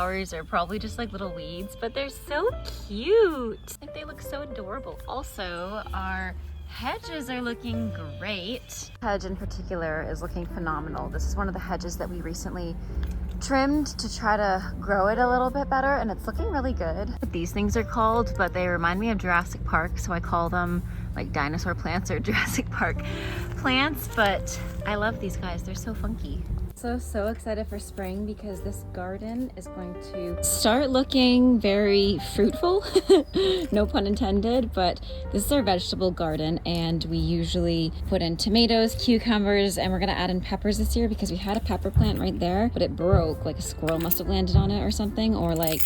flowers are probably just like little weeds, but they're so cute. Like they look so adorable. Also, our hedges are looking great. Hedge in particular is looking phenomenal. This is one of the hedges that we recently trimmed to try to grow it a little bit better, and it's looking really good. These things are called, but they remind me of Jurassic Park, so I call them like dinosaur plants or Jurassic Park plants, but I love these guys. They're so funky. So excited for spring because this garden is going to start looking very fruitful. No pun intended, but this is our vegetable garden, and we usually put in tomatoes, cucumbers, and we're gonna add in peppers this year because we had a pepper plant right there, but it broke. Like a squirrel must have landed on it or something, or like,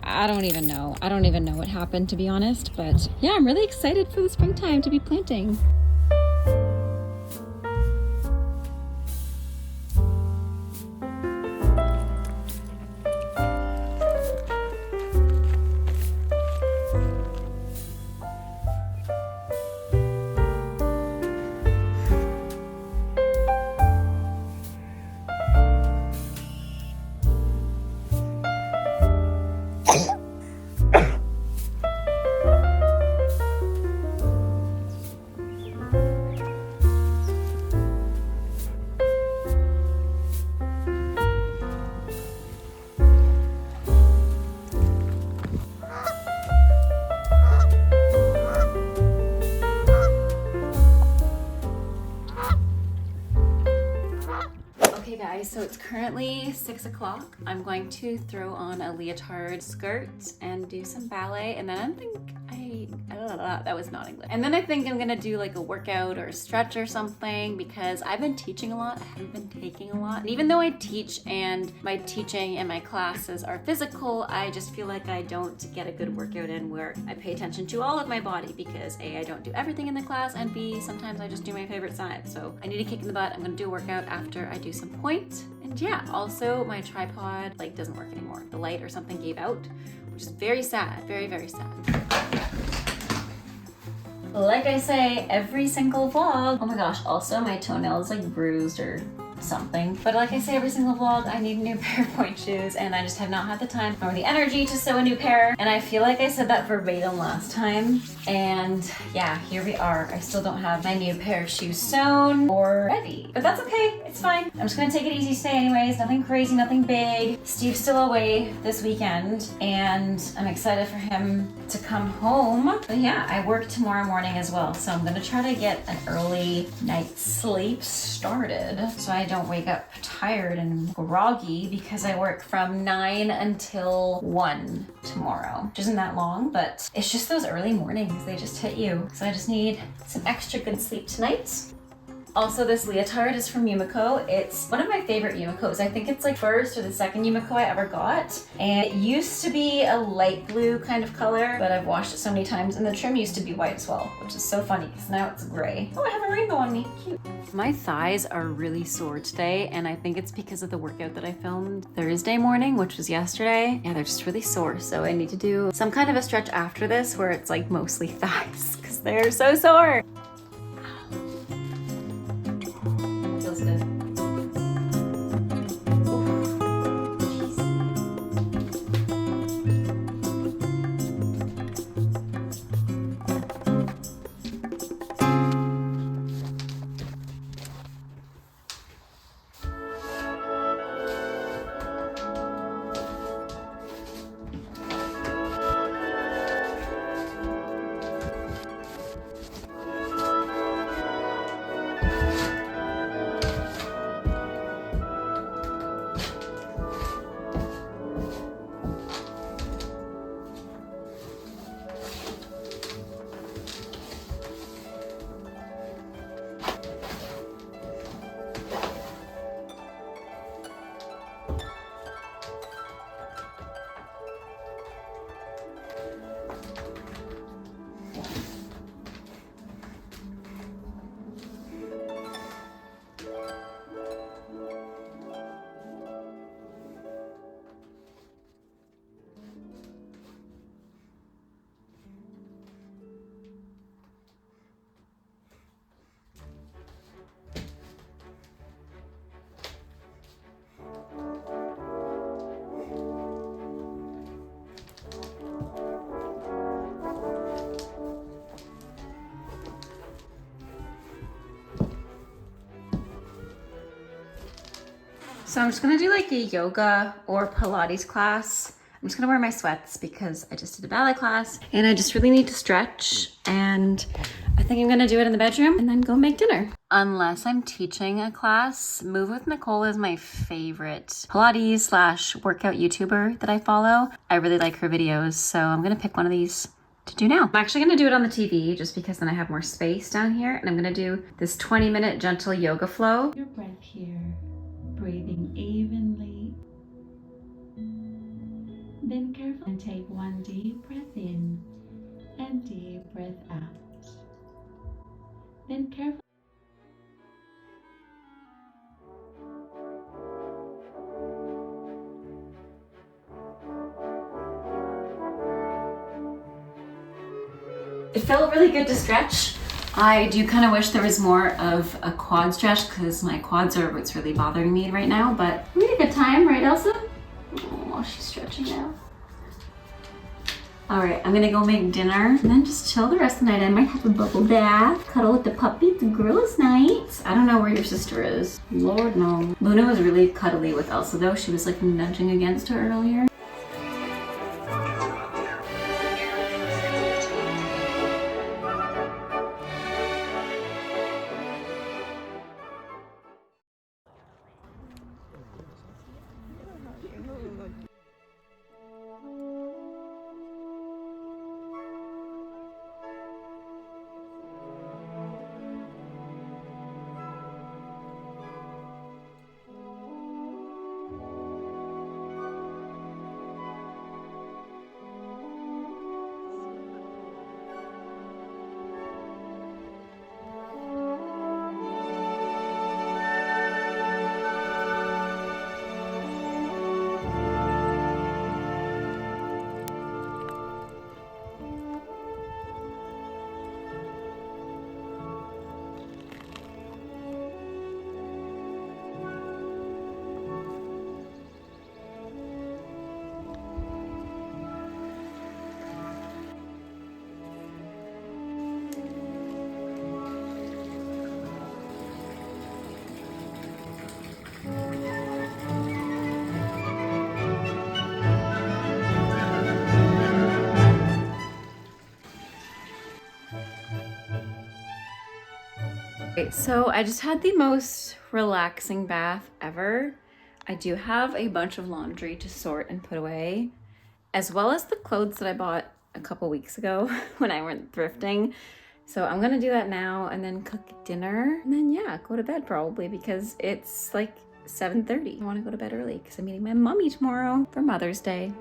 I don't even know what happened, to be honest. But yeah, I'm really excited for the springtime to be planting. So it's currently 6 o'clock. I'm going to throw on a leotard skirt and do some ballet, and then I think that was not English. And then I think I'm gonna do like a workout or a stretch or something because I've been teaching a lot. I haven't been taking a lot. And even though I teach and my teaching and my classes are physical, I just feel like I don't get a good workout in where I pay attention to all of my body because A, I don't do everything in the class, and B, sometimes I just do my favorite side. So I need a kick in the butt. I'm gonna do a workout after I do some pointe. And yeah, also my tripod like doesn't work anymore. The light or something gave out, which is very sad, very, very sad. Like I say, every single vlog. Oh my gosh, also my toenail is like bruised or something. But like I say, every single vlog, I need a new pair of pointe shoes, and I just have not had the time or the energy to sew a new pair. And I feel like I said that verbatim last time. And yeah, here we are. I still don't have my new pair of shoes sewn or ready, but that's okay. It's fine. I'm just gonna take it easy today anyways. Nothing crazy, nothing big. Steve's still away this weekend, and I'm excited for him to come home. But yeah, I work tomorrow morning as well, so I'm gonna try to get an early night's sleep started so I don't wake up tired and groggy because I work from 9 until 1 tomorrow, which isn't that long, but it's just those early mornings, they just hit you. So I just need some extra good sleep tonight. Also, this leotard is from Yumiko. It's one of my favorite Yumikos. I think it's like first or the second Yumiko I ever got. And it used to be a light blue kind of color, but I've washed it so many times, and the trim used to be white as well, which is so funny because now it's gray. Oh, I have a rainbow on me, cute. My thighs are really sore today, and I think it's because of the workout that I filmed Thursday morning, which was yesterday. Yeah, they're just really sore, so I need to do some kind of a stretch after this where it's like mostly thighs because they're so sore. Feels good. So I'm just gonna do like a yoga or Pilates class. I'm just gonna wear my sweats because I just did a ballet class and I just really need to stretch, and I think I'm gonna do it in the bedroom and then go make dinner. Unless I'm teaching a class, Move with Nicole is my favorite Pilates / workout YouTuber that I follow. I really like her videos, so I'm gonna pick one of these to do now. I'm actually gonna do it on the TV just because then I have more space down here, and I'm gonna do this 20-minute gentle yoga flow. Your breath here, breathing evenly. Then carefully take one deep breath in and deep breath out. Then carefully It felt really good to stretch. I do kind of wish there was more of a quad stretch because my quads are what's really bothering me right now, but we had a good time, right, Elsa? Oh, she's stretching now. All right, I'm gonna go make dinner and then just chill the rest of the night. I might have a bubble bath, cuddle with the puppy. It's girls' night. I don't know where your sister is. Lord, no. Luna was really cuddly with Elsa though. She was like nudging against her earlier. So I just had the most relaxing bath ever. I do have a bunch of laundry to sort and put away, as well as the clothes that I bought a couple weeks ago when I went thrifting. So I'm gonna do that now and then cook dinner and then yeah, go to bed probably because it's like 7:30. I wanna go to bed early because I'm meeting my mommy tomorrow for Mother's Day.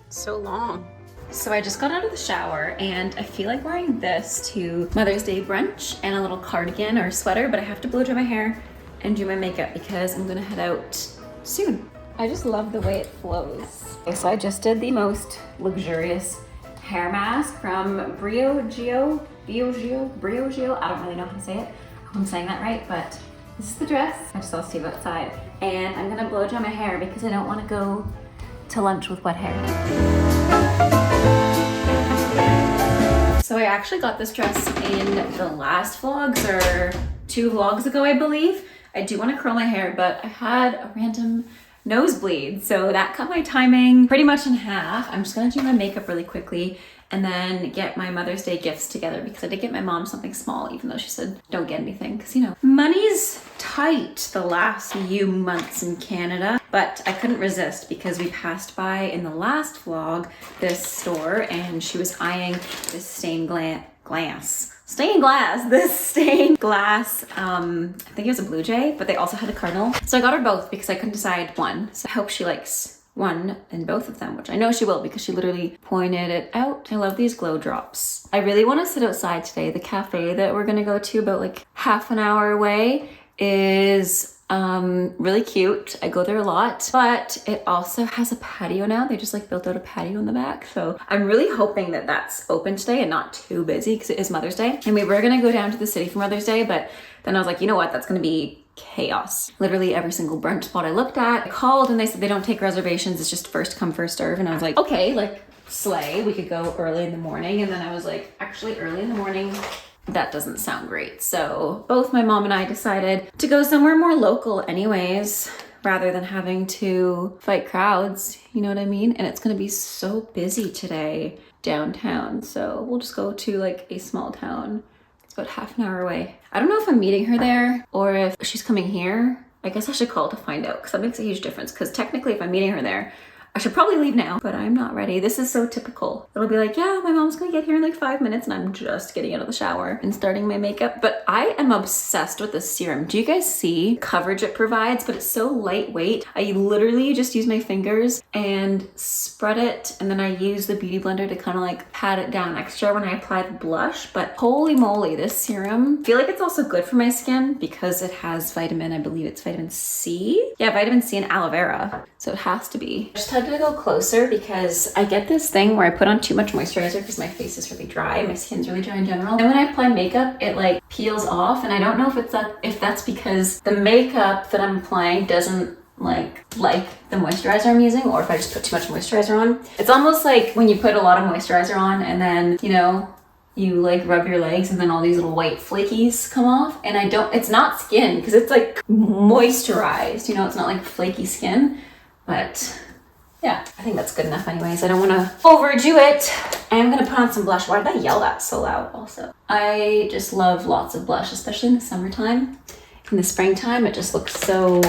So long. So I just got out of the shower and I feel like wearing this to Mother's Day brunch and a little cardigan or sweater, but I have to blow dry my hair and do my makeup because I'm gonna head out soon. I just love the way it flows. Okay, so I just did the most luxurious hair mask from Briogeo. I don't really know how to say it. I hope I'm saying that right, but this is the dress. I just saw Steve outside and I'm gonna blow dry my hair because I don't wanna go to lunch with wet hair. So I actually got this dress in the last vlogs or 2 vlogs ago, I believe. I do want to curl my hair, but I had a random nosebleed, so that cut my timing pretty much in half. I'm just gonna do my makeup really quickly and then get my Mother's Day gifts together because I did get my mom something small, even though she said don't get anything because, you know, money's tight the last few months in Canada, but I couldn't resist because we passed by in the last vlog this store and she was eyeing this stained glass stained glass. This stained glass, I think it was a blue jay, but they also had a cardinal. So I got her both because I couldn't decide one. So I hope she likes one in both of them, which I know she will because she literally pointed it out. I love these glow drops. I really want to sit outside today. The cafe that we're gonna go to about like half an hour away is really cute. I go there a lot, but it also has a patio now. They just like built out a patio in the back. So I'm really hoping that that's open today and not too busy because it is Mother's Day. And we were gonna go down to the city for Mother's Day, but then I was like, you know what? That's gonna be chaos. Literally every single brunch spot I looked at, I called and they said they don't take reservations. It's just first come, first serve. And I was like, okay, like slay. We could go early in the morning. And then I was like, actually early in the morning, that doesn't sound great. So both my mom and I decided to go somewhere more local anyways, rather than having to fight crowds, you know what I mean? And it's gonna be so busy today downtown. So we'll just go to like a small town. It's about half an hour away. I don't know if I'm meeting her there or if she's coming here. I guess I should call to find out because that makes a huge difference. Because technically if I'm meeting her there, I should probably leave now, but I'm not ready. This is so typical. It'll be like, yeah, my mom's gonna get here in like 5 minutes and I'm just getting out of the shower and starting my makeup. But I am obsessed with this serum. Do you guys see the coverage it provides? But it's so lightweight. I literally just use my fingers and spread it. And then I use the beauty blender to kind of like pat it down extra when I apply the blush. But holy moly, this serum, I feel like it's also good for my skin because it has vitamin, I believe it's vitamin C. Yeah, vitamin C and aloe vera. So it has to be. I just had to go closer because I get this thing where I put on too much moisturizer because my face is really dry. My skin's really dry in general. And when I apply makeup, it like peels off. And I don't know if that's because the makeup that I'm applying doesn't like the moisturizer I'm using, or if I just put too much moisturizer on. It's almost like when you put a lot of moisturizer on and then, you know, you like rub your legs and then all these little white flakies come off. And it's not skin because it's like moisturized, you know, it's not like flaky skin. But yeah, I think that's good enough anyways. I don't want to overdo it. I'm going to put on some blush. Why did I yell that so loud also? I just love lots of blush, especially in the summertime. In the springtime, it just looks so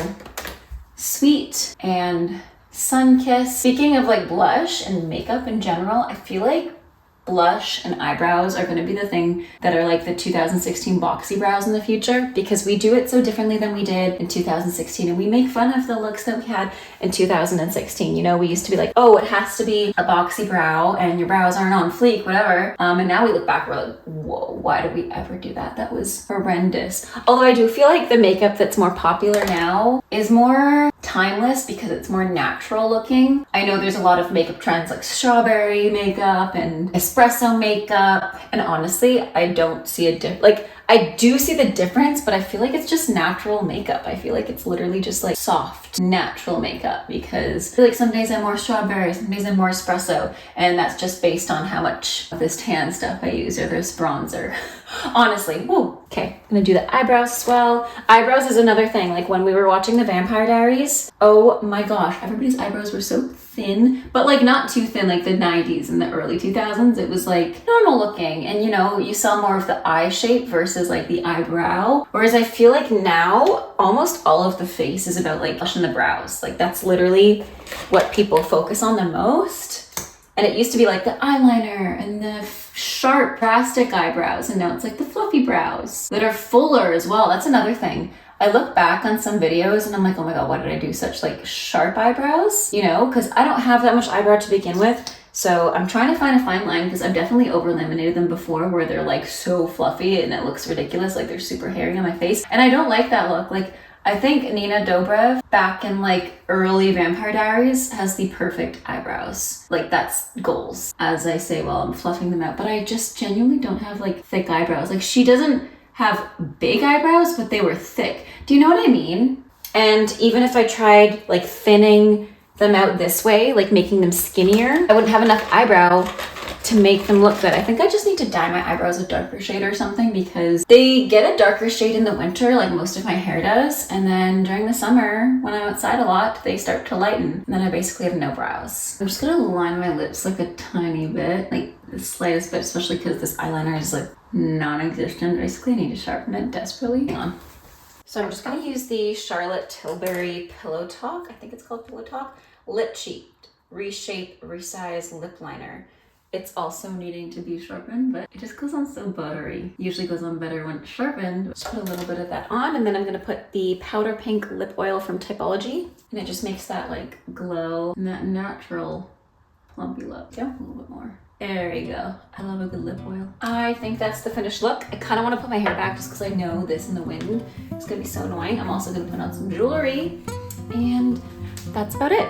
sweet and sun-kissed. Speaking of like blush and makeup in general, I feel like blush and eyebrows are going to be the thing that are like the 2016 boxy brows in the future, because we do it so differently than we did in 2016 and we make fun of the looks that we had in 2016. You know, we used to be like, oh, it has to be a boxy brow and your brows aren't on fleek, whatever. And now we look back, we're like, whoa, why did we ever do that? That was horrendous. Although I do feel like the makeup that's more popular now is more timeless because it's more natural looking. I know there's a lot of makeup trends like strawberry makeup and espresso makeup, and honestly I don't see I do see the difference, but I feel like it's just natural makeup. I feel like it's literally just like soft natural makeup, because I feel like some days I'm more strawberry, some days I'm more espresso, and that's just based on how much of this tan stuff I use or this bronzer. Honestly, whoa. Okay, I'm gonna do the eyebrows as well. Eyebrows is another thing. Like when we were watching the Vampire Diaries, oh my gosh, everybody's eyebrows were so thin, but like not too thin like the 90s and the early 2000s. It was like normal looking, and you know, you saw more of the eye shape versus like the eyebrow. Whereas I feel like now almost all of the face is about like blush and the brows. Like that's literally what people focus on the most. And it used to be like the eyeliner and the sharp, drastic eyebrows, and now it's like the fluffy brows that are fuller as well. That's another thing. I look back on some videos and I'm like, oh my god, why did I do such like sharp eyebrows? You know, because I don't have that much eyebrow to begin with. So I'm trying to find a fine line, because I've definitely over laminated them before where they're like so fluffy and it looks ridiculous, like they're super hairy on my face. And I don't like that look. Like I think Nina Dobrev back in like early Vampire Diaries has the perfect eyebrows. Like that's goals, as I say while I'm fluffing them out. But I just genuinely don't have like thick eyebrows. Like she doesn't have big eyebrows, but they were thick. Do you know what I mean? And even if I tried like thinning them out this way, like making them skinnier, I wouldn't have enough eyebrow to make them look good. I think I just need to dye my eyebrows a darker shade or something, because they get a darker shade in the winter like most of my hair does, and then during the summer when I'm outside a lot they start to lighten, and then I basically have no brows. I'm just gonna line my lips like a tiny bit, like the slightest bit, especially because this eyeliner is like non-existent. Basically I need to sharpen it desperately. Hang on. So I'm just gonna use the Charlotte Tilbury Pillow Talk, I think it's called Pillow Talk, Lip Cheat Reshape Resize Lip Liner. It's also needing to be sharpened, but it just goes on so buttery. Usually goes on better when it's sharpened. Just put a little bit of that on, and then I'm gonna put the powder pink lip oil from Typology, and it just makes that like glow and that natural plumpy look. Yeah, a little bit more. There you go. I love a good lip oil. I think that's the finished look. I kind of want to put my hair back just because I know this in the wind is gonna be so annoying. I'm also gonna put on some jewelry, and that's about it.